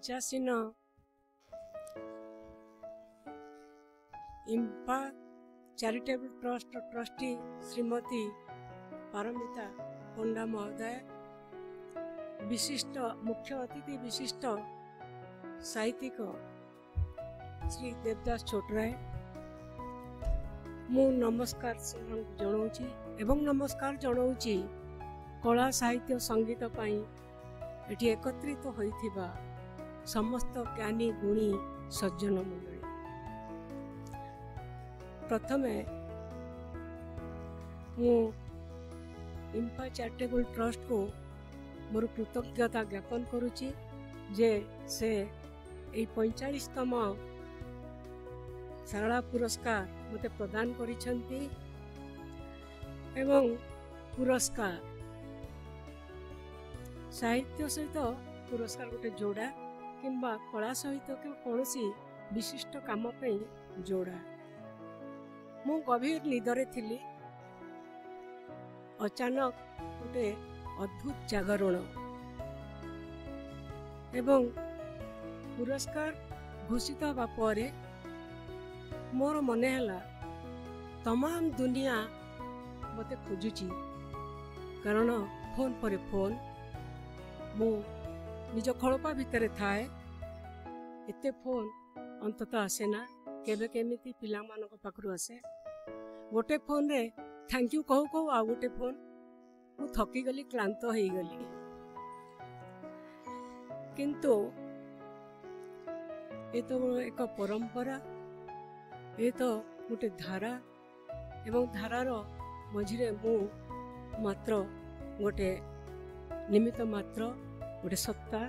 पंचासीन Impa charitable trust trustee Shrimati Paramita Panda महोदय, विशिष्ट मुख्य अतिथि विशिष्ट साहित्यिक श्री देवदास छोटराय, मु नमस्कार जनाऊँची एवं नमस्कार जनाऊँची कला साहित्य संगीत पाई एठी एकत्रित होइथिबा समस्त ज्ञानी गुणी सज्जन मंडली। प्रथमे मु इम्पा चैरिटेबल ट्रस्ट को मोर कृतज्ञता ज्ञापन करुची जे से 45तम सारला पुरस्कार मते प्रदान करिसंती एवं पुरस्कार साहित्य सहित पुरस्कार गोटे जोड़ा किंबा कला सहित कौन विशिष्ट काम जोड़ा। मु गभीर निदरे थिली, अचानक गोटे अद्भुत जागरण एवं पुरस्कार घोषित हवा परे मोर मने हला तमाम दुनिया मते खोजुची, कारण फोन पर फोन मु निज खड़पा भितर थाए, एते फोन अंततः आसेना, केबे केमिति पिला मानक पाखरु आसे। गोटे फोन रे थैंक यू कहू कहू आ गोटे फोन मु थकी गली, क्लांत हो गली, किंतु ये तो एक परंपरा, ये तो गोटे धारा एवं धारार मझिरे मु मात्र गोटे निमित्त मात्र, गोटे सत्ता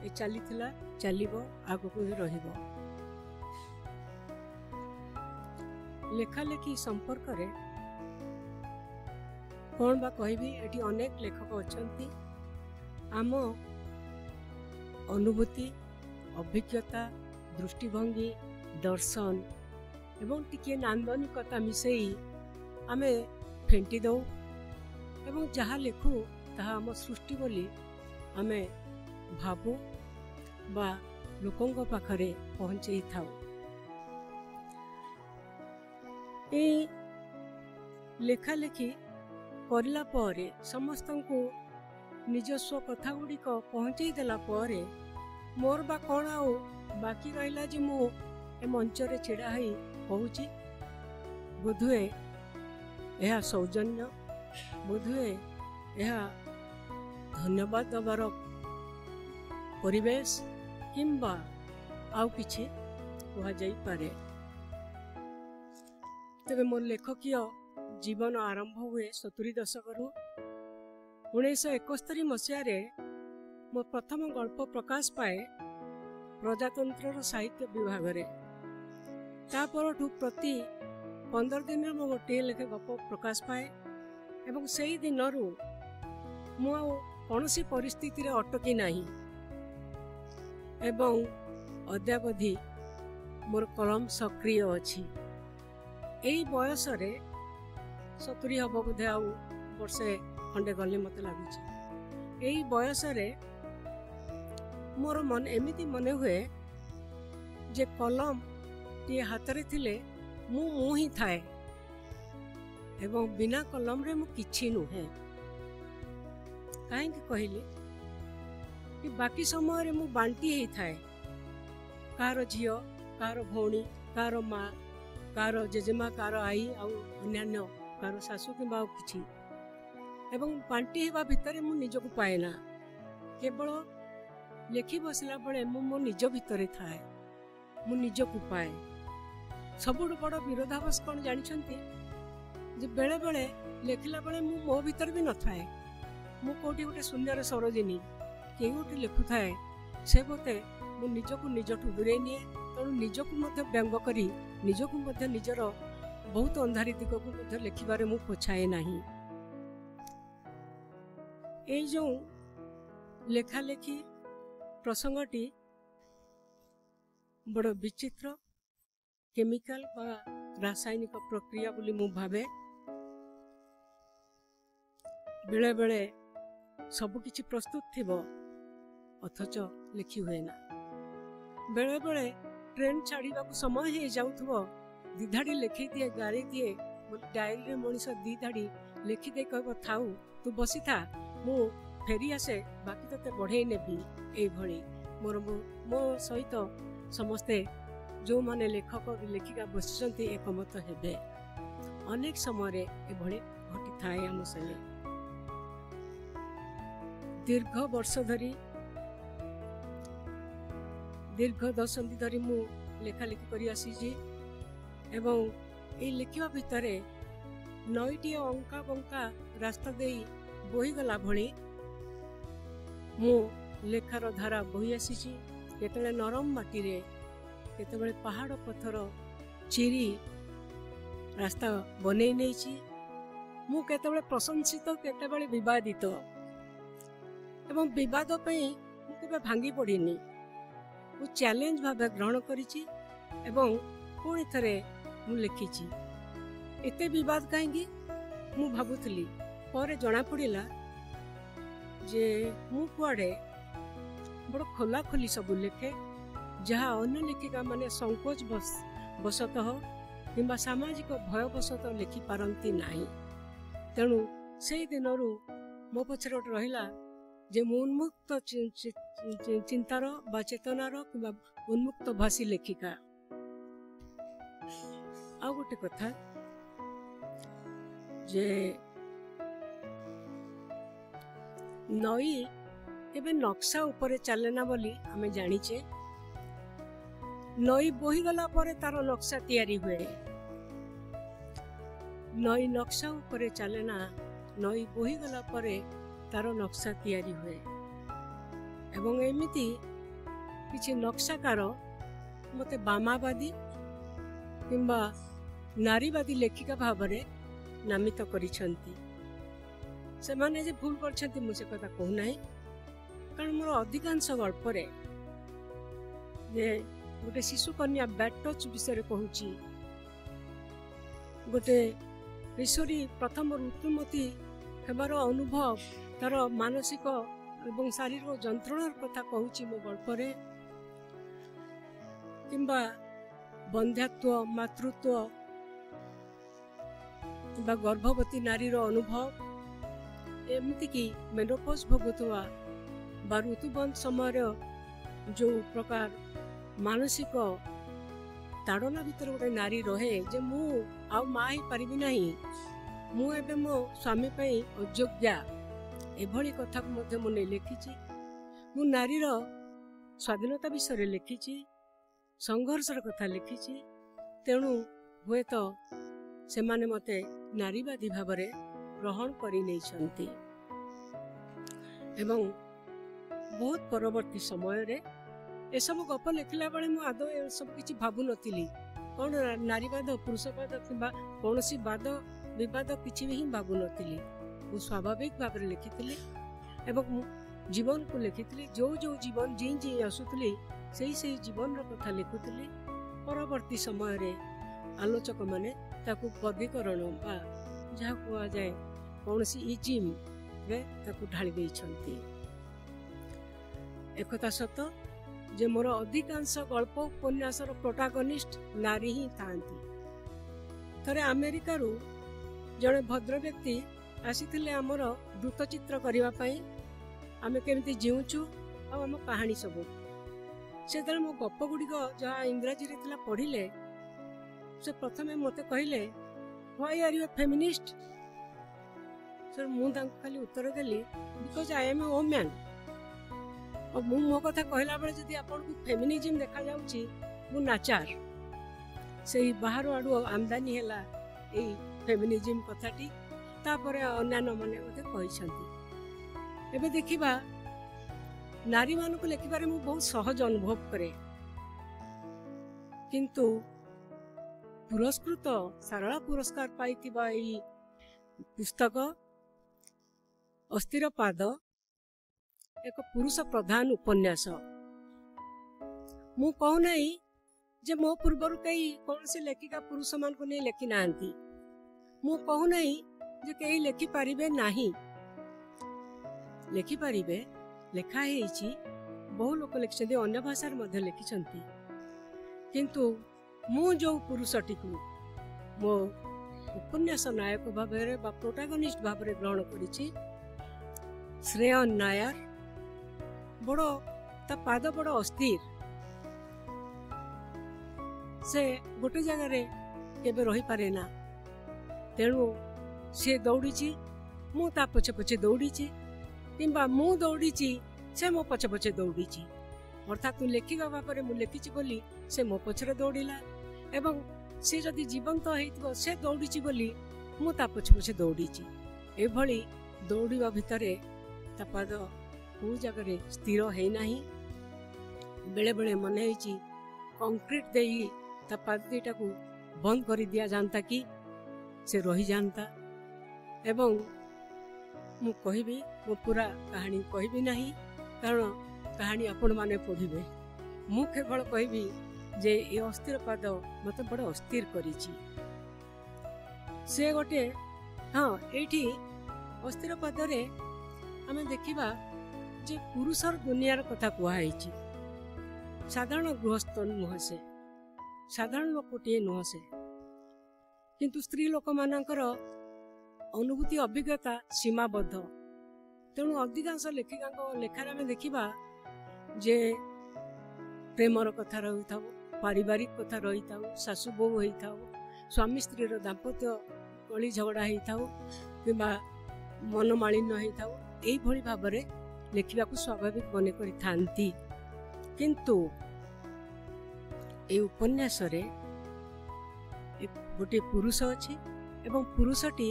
ये चली चलिबो आगको भी रहिबो। लेखालेखी संपर्क रे कौन बा कहबी, एटी अनेक लेखक अछंती। आम अनुभूति, अभिज्ञता, दृष्टिभंगी, दर्शन एवं टिके नांदनिकता मिसेई आमे फेंटी दौ एवं जहाँ लेखु ताहा आम सृष्टि बोली आमे भाबू बा लोकों पाखरे पहुंचे थाउ। ए लेखालेखी करला परे समस्तंकु निजस्व कथा गुड़िक पहुंचे देला परे मोर बा कौन आउ बाकी रहिला जे मु ए मंचरे छिड़ा हई कहूची। बोधुए यह सौजन्य, बोधुए यह धन्यवाद दबार परिवेश किंबा आउ किछि कहा जाई पारे। तेबे मोर लेखकीय जीवन आरंभ हुए 70 दशकरू। 1971 मसीह मो प्रथम गल्प प्रकाश पाए प्रजातंत्र साहित्य विभाग रे। तापरठू प्रति 15 दिन मो गोटे लेखे गप प्रकाश पाए एवं सेई दिनरू मु कौनसी परिस्थिति रे अटकी नाही एवं अद्यावधि मोर कलम सक्रिय अछि। एई बयस रे 70 हब बोधे आउ वर्षे खंडे गले मते लागुची। एई बयस रे मोर मन एमिति मने हुए जे कलम टी हाथ रे थिले मु ही थाए एवं बिना कलम रे मु किछि नुहे। कहीं कहले कि बाकी समय मु बांटी ही थाए, कार झियो, कार भौणी, कार माँ, कार जेजेमा, कार आई आउ अन्यान्य कार सासू कि किछि एवं बांटी हेबा भितर मु निजको पाए ना। केवल लेखि बसला बेले मो निज भितर थाए, मु निजको पाए। सबुठ बड़ विरोधाभास कौन जानिछंती जे बेले बेले लेखिला बेले मु मो भितर भी न थाए। मु कोठी गोटे शून्यर सरोजिनी के गोटे लेखुए से मते मु निजको निजठू दूरे निए। तेणु निजको मध्य व्यंग करी निजको मध्य निजर बहुत अंधारी दिग को मध्य लेखिबारे मु पोछाए नाही। ए जो लेखालेखी प्रसंगटी बड़ विचित्र केमिकल बा रासायनिक प्रक्रिया बोली मु भावे। बेले बेले सबु किछि प्रस्तुत थिबो अथच लेखि हुए ना बेले बेले ट्रेन छाड़ा समय हो जाऊ दिधाड़ी लिखी दिए गाड़ी दिए डायरी मनीष दिधाड़ी लिखिदे कह थाऊ तू बसी था मु फेरी आसे बाकी ते बढ़े नेबी एभली मोर मो सहित समस्ते जो माने लेखक लेखिका बसिचंती एकमत हेबे अनेक समय एभली घटी थाए आम संगे दीर्घ वर्ष धरी दीर्घ दशंधि धरी मु लेखा लेखि करी आसी एवं ए लिखिबा भितरे नईटी अंका बंका रास्ता दे बोही गला भली मु लेखार धारा बोही आसी केतबेले नरम माटी रे केतबेले पहाड़ पत्थर चिरी रास्ता बनै नहीं मु केतबेले प्रशंसित केतबेले विवादित एवं विवाद पई मु केबे भांगी पड़िनी मु चैलेंज भाव ग्रहण करिछि एवं पुणी थरे मु लिखिछि एते विवाद कहीं मु भाबुथली पर जना पड़िला जे मु कुआडे बड़ खोला खोली सब लिखे जहाँ अन्य लेखिका माने संकोच बसतः किंबा सामाजिक भयवशतः लिखि पारंती नाही तेणु से दिनरू मो पछरे गोटे रहिला जे मु उन्मुक्त चिंतार बा चेतनार किंबा उन्मुक्त भाषी लेखिका आ गोटे कथा जे नई केबे नक्शा ऊपर चलेना बोली आमे जानिचे नई बोही गला परे तार नक्शा तैयारी हुए नई नक्शा ऊपर चलेना नई बोही गला परे तार नक्शा तैयारी हुए एवं एमिति किछि नक्शाकार मते बामावादी किंबा नारीवादी लेखिका भावरे नामित करिसंती से माने जे भूल करछंती मु से कथा कहू नाही कारण मोर अधिकांश गल्प रे जे गोटे शिशु कन्या बैड टच विषय कहूची गोटे किशोरी प्रथम ऋतुमती हेबार अनुभव तार मानसिक एवं शारीरिक जंत्रणार कथा कहूची मो गल्प रे किंबा बंध्यात्व मातृत्व किंबा गर्भवती नारीर अनुभव एमती कि मेनोपॉज भोगुवा बा ऋतुबंध समय जो प्रकार मानसिक ताड़ना भीतर गोटे नारी रहे जे मु आ माँ ही पारिबी नाही मु एबे मो स्वामी पई अयोग्या एभली कथा को मध्य मुने लिखिछि मु नारीर स्वाधीनता विषय लिखिछि संघर्षर कथा लिखिछि तेणु हुए तो से माने मते नारीवादी भावरे ग्रहण करि नै छंती एवं बहुत परवर्ती समय रे ए सब गप लिखला बेले मु आदो ए सब किछि भाबु नथिली कोन नारीवाद पुरुषवाद किंबा कोनोसी वाद विवाद किछि भी भाबु नथिली मु स्वाभाविक भाव रे लिखिथिली एवं जीवन को लिखिथिली जो जो जीवन जी जी आसुथली सेही जीवन रो कथा लिखुथिली परवर्ती समय रे आलोचक माने ताकू वर्गीकरण बा जहाँ कुआ जाए कौन सी इजिम रे ताकू ढाली देई छंती एकता सत जे मोर अधिकांश गल्प उपन्यासर प्रोटागनिस्ट नारी ही थांती थरे अमेरिका रु जड़े भद्र व्यक्ति आसीथिले हमर द्रुतचित्र करिवा पई आमे केमिति जीउछु आ हम कहानी सब से दल मो गप गुडिक जहाँ इंग्रजी रे थिला पढिले से प्रथमे मते कहिले why are you a feminist sir मु खाली उत्तर देली because I am a women और मु मो कथा कहला बेले जदि आपन को फेमिनिज्म देखा जाउची मु नाचार से बाहर आडू आमदानी हैला ए फेमिनिज्म कथाटी तापरे अन्यान्य माने मते कहिसंती एबे देखिबा नारी मान को लेखिबारे मु बहुत सहज अनुभव करे किंतु पुरस्कृत सारला पुरस्कार पाइथिबा ई पुस्तक अस्थिर पाद एक पुरुष प्रधान उपन्यास मु कहू नहीं जे मो पूर्वर कई कौन से लेखिका पुरुष मान को नहीं लेखि नांती मु कहू नहीं जे कई लेखि पारिबे नाही लेखि पारिबे लेखा हेछि बहु लोक लिखिछन्ति अन्य भाषार मध्ये लिखिछन्ति किंतु मु जो पुरुषटी को मो उपन्यास नायक भाबरे बा प्रोटागनिस्ट भाबरे ग्रहण करिछि श्रेय नायर बड़ ता पाद बड़ अस्थिर से गोटे जगह केबे रही पारे ना तेणु से दौड़ी मु ता पछे पछे दौड़ी किंबा मु दौड़ी से मो पछे पछे दौड़ी अर्थात तू लेखिका भाव में लिखी बोली से मो पछरे दौड़िला एवं से जदि जीवंत हो से दौड़ी बोली मु ता पछे पछे दौड़ी एभली दौड़िबा भितरे ता पाद को जगह स्थिर है नहीं बेले बेले मन होइछि कंक्रीट देई ता पाद दुईटा को बंद कर दिया जानता कि से रही जानता एवं मु कहबी मो पूरा कहानी कहबी नहीं कारण कहानी आपण माने पढ़िबे मु केवल कहबी जे ए अस्थिर पाद मते बड़ अस्थिर करिछि से गोटे हाँ एठी अस्थिर पादरे आमे देखिबा जे पुरुषर दुनियार कथा कुहाइछि साधारण गृहस्थ नुह से साधारण लोकटे नुह से किंतु स्त्री लोक मानकर अनुभूति अभिज्ञता सीमाबद्ध तेणु अधिकांश लेखिका लेखार आम देखा जे प्रेमर कथा रही था पारिवारिक कथा रही था सासु बोह होता स्वामी स्त्री दाम्पत्य कली झगड़ा होता कि मनमालिन्य होता यही भाव में लिखा स्वाभाविक मन करी किंतु ए उपन्यास रे गोटे पुरुष अच्छी एवं पुरुषटी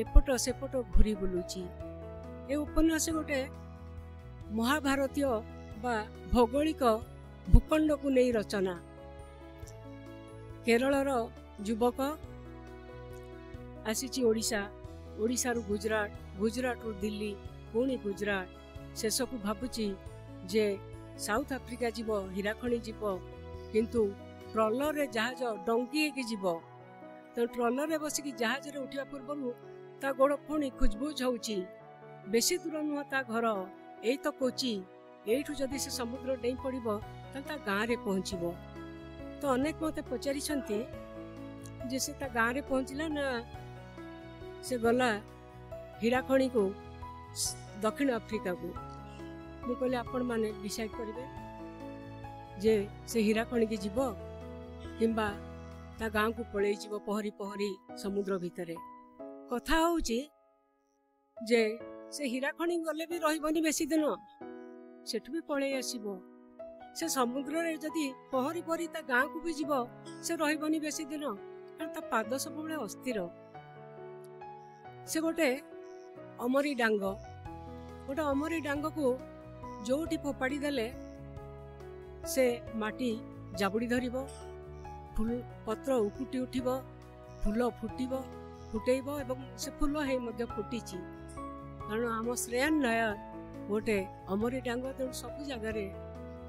एपट सेपट घूरी बुलुची ए उपन्यास गोटे महाभारतीय बा भौगोलिक भूखंड को नहीं रचना केरलर युवक आसी ओडिशा ओडिशा रु गुजरात गुजरात रु दिल्ली पुणी गुजरात शेष को भावुची जे साउथ आफ्रिका जीव हीराखणी जीव किंतु ट्रलर रे जहाज डंकी के जीव तो ट्रलर रे बसिकी जहाज रे उठिया पूर्व ता गोड़ पुणी खुजबुज होउची बेसी दूर नुह ता घर एई तो कोची एठू जदि से समुद्र डेई पड़िबो ता गाँ रे पहुँचबो तो अनेक मते पचारि छंती जे से ता गाँ रे पहुँचला ना से गला हीराखणी को दक्षिण आफ्रिका को मु कहले आपण माने डिसाइड करिवे जे से हीराखणी के जीव किंबा ता गाँ को पळेई जीव पहरी पहरी समुद्र भितरे कथा होउची जे से हीराखणी गले भी रहिबनी बेसी दिन सेठु भी पळेई आसीबो से समुद्र रे जदि पहरी पहरी ता गाँ को भी जीव से रहिबनी बेसी दिन कारण ता पाद सब बेले अस्थिर से गोटे अमरी डांग को जोटी फोपाड़ी देले से माटी जाबुड़ी धरिबो फूल पत्र उकुटी उठिबो फूल फुटिबो फुटेइबो एवं से फूल हे मध्य फुटिची कारण आम श्रेयन नायर गोटे अमरी डांग तेणु सब जगार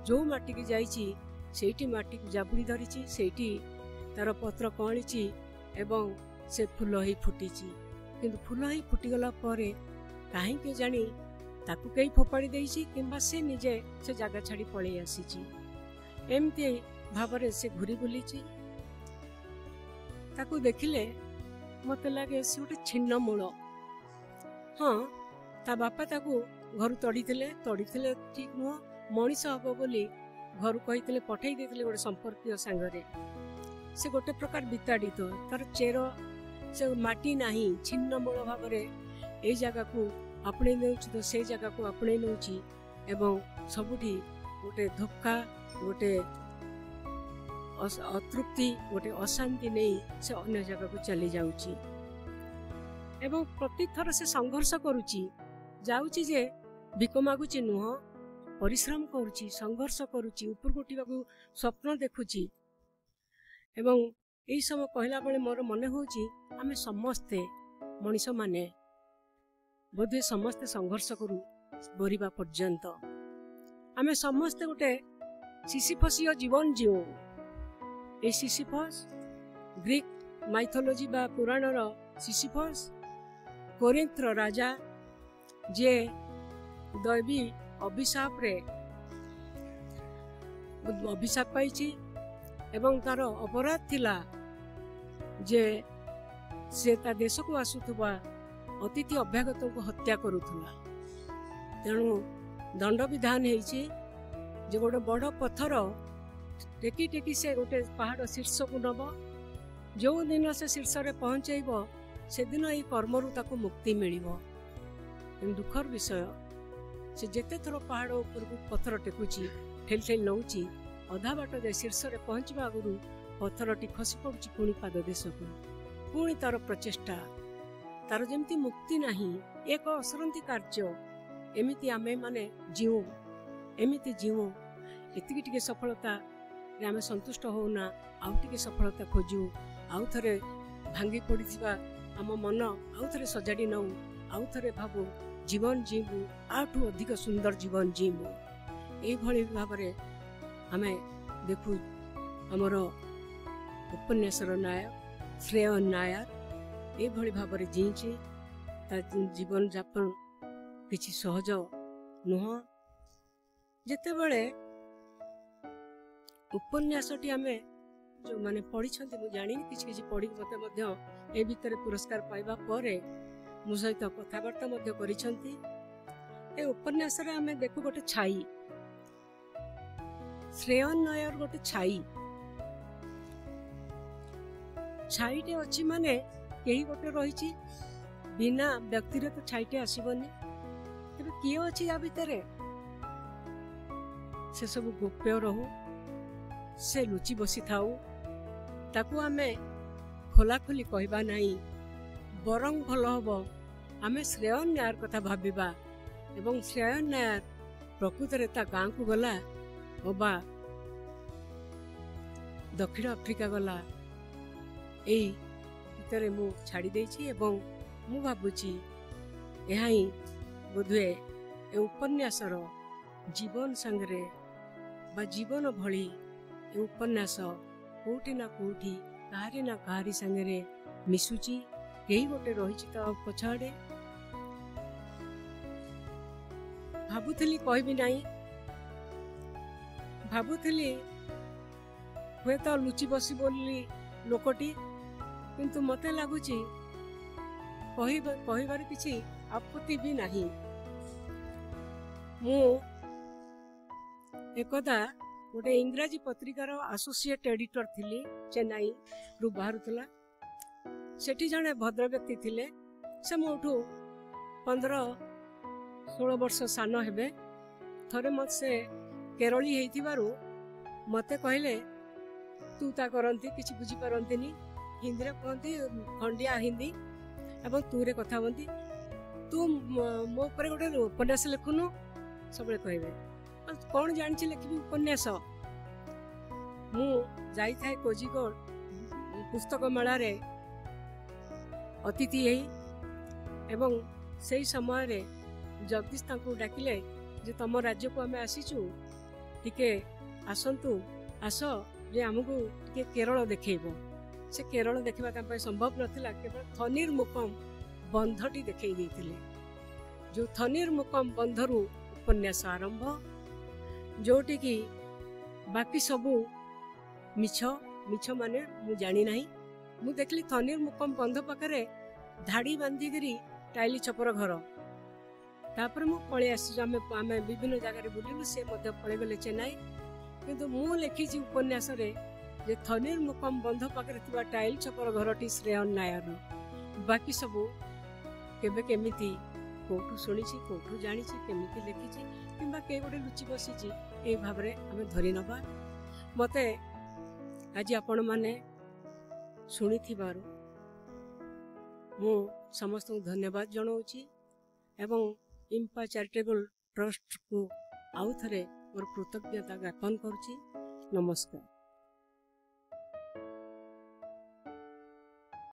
जो माटी की जाइची सेठी माटी को जाबुड़ी धरिची सेठी तार पत्र कळीची एवं से फूल ही फुटिची किंतु फूल ही फुटिगला परे काहे के जानी ताकू कई फोपाड़ी देइची किंबा से निजे से जगह छाड़ी पळेई आसीची एमती भावरे से घूरी बुलीची ताकू देखिले मते लागे से गोटे छिन्न मूल हाँ ता बापा ताकू घर तड़ीथिले ठीक नुह मनीष हम बोली घर कही पठे देते गोटे संपर्क सांगरे से गोटे प्रकार विताड़ित तार चेर से माटी नहीं छिन्न मूल भाव ए जगह को आपणे नेउछि तो से जगह को आपणे नेउछि एवं सबुठी गोटे धोखा गोटे अतृप्ति गोटे अशांति नहीं से अन्य जगह को चली जाउछि एवं प्रति थर से संघर्ष करुछि जाउछि जे भिक मागुछि नुह परिश्रम करुछि संघर्ष करुछि ऊपर उठिबाकू स्वप्न देखुछि एवं एई समय कहला बेले मोर मने होछि आमे समस्ते मनीष माने बोधे समस्ते संघर्ष करू मरिबा पर्यंत आमे समस्ते गोटे सिसिफसीय जीवन जीव ए सिसिफस ग्रीक माइथोलॉजी बा पुराणर सिसिफस कोरिन्थर राजा जे दैवी अभिशाप पाई एवं तार अपराध थिला जे से ता देश को आसुथुबा अतिथि अभ्यागत को हत्या करुथुला। तेणु दंड विधान होइछि जे गोटे बड़ पत्थर टेकी टेकी से गोटे पहाड़ शीर्ष को नब। जो दिन से शीर्ष रे पहुंचेब से दिन ये कर्मरु ताको मुक्ति मिलिबो। दुखर विषय से जेते थर पहाड़ ऊपर को पत्थर टेकुची ठेल ठेल नौची अधा बाट जे शीर्ष रे पहुंचबा आगु पत्थरटी खसी पड़ुची पुणी पाद देश को पुणी तार प्रचेष्टा तार जेमती मुक्ति नाही एक असरंती कार्य एमिति आमे माने जीव एमिति जीव एतिकी टिके सफलता रे आमे संतुष्ट होना आउ टिके सफलता खोजू आउ थरे भांगी पड़िथिबा आम मन आउ थरे सजाड़ी नौ आउ थरे भाबू जीवन जीवु आठू अधिक सुंदर जीवन जीवु एई भली भाबरे आमे देखु हमर उपन्यासर नायक श्रेय नायर एई भली भाबरे जीची ता जीवन यापन किछि सहज नुह। जेते बेले उपन्यासटी आमे जो माने पढ़ी मु जानी किसी पढ़ी मत ए भितर पुरस्कार पाइबा परे मो सहित कथबार्ता करिसंती। ए उपन्यास रे आमे देखु गोटे छाई श्रेय नायर गोटे छाईटे अछि माने केही गोटे रहिछि बिना व्यक्ति रे तो छाईटे आसीबनी। तबे किए अछि या भितरे से सब गोप्य रहू से लुचि बसी थाऊ ताकू आमे खोला खोली कहबा नाही बरंग भल हबो आमे श्रेय नायर कथा भाबिबा एवं श्रेय नायर प्रकृत रे ता गाँ को गला ओबा दक्षिण अफ्रिका गला एई भितरे मु छाड़ी देछि एवं मु भाबुछि एहाई बोधुए ए उपन्यासर जीवन संगरे बा जीवन भली ए उपन्यास कोठी ना कोठी काहारी ना काहारी संगरे मिसुची केही गोटे रहिछि ता पछाडे भाबुथली कहबी नाही भाबुथली हुए तो लुचि बसी बोली लोकटी किंतु मते लागुची कहबार किछि आपत्ति भी नाही। मु एकदा गोटे इंग्राजी पत्रिकार एसोसिएट एडिटर थिली चेन्नई रु बाहरुला सेठी जने भद्र व्यक्ति थिले से मोठू 15-16 वर्ष सान हेबे। थरे मत से केरली हेतिबारु मते कहले तू ता करंती किछि बुझी पारंतीनी हिंदी रे कहंती खंडिया हिंदी एवं तू रे कथा हंती तू मो ऊपर गोटे उपन्यास लिखुनु सबले कहबे कौन जानी लिखी उपन्यास। मु जाई थाए कोजिकोड पुस्तक मेला रे अतिथि एवं से समय रे जगदीश तांको डाकिले जे तम राज्य को आमे आसीचु टिके आसंतु आस जे हमको टिके केरल देखैबो। से केरल देखा तांपय संभव नथिला केवल थनीर मुकम बंधटी देखै देथिले जो थनीर मुकम बंधरु उपन्यास आरंभ जोटी की बाकी सबू मिछ मिछ माने मु जानी नाही। मु देखली थनीर मुकम बंध पाखरे धाड़ी बांधी करी टाइली छपर घर तापर मु पळे आसी आमे विभिन्न जगह रे बुलिलु से मध्य पळे गले चेन्नई किंतु मु लिखिछि उपन्यास रे जे थनीर मुकम बंध पाखरे थिबा टाइल छपर घरटी श्रेय नायर बाकी सबू केबे केमिति कोठू सुनिछि कोठू जानिछि केमिति लिखिछि किंबा के गोटे लुचि बसिछि ए भाबरे आमे धरि नबा। मते आज आपण माने सुनी थिबारु मु समस्त धन्यवाद जणाउछि एवं इम्पा चैरिटेबल ट्रस्ट को आउ थरे मोर कृतज्ञता ज्ञापन करूछि। नमस्कार।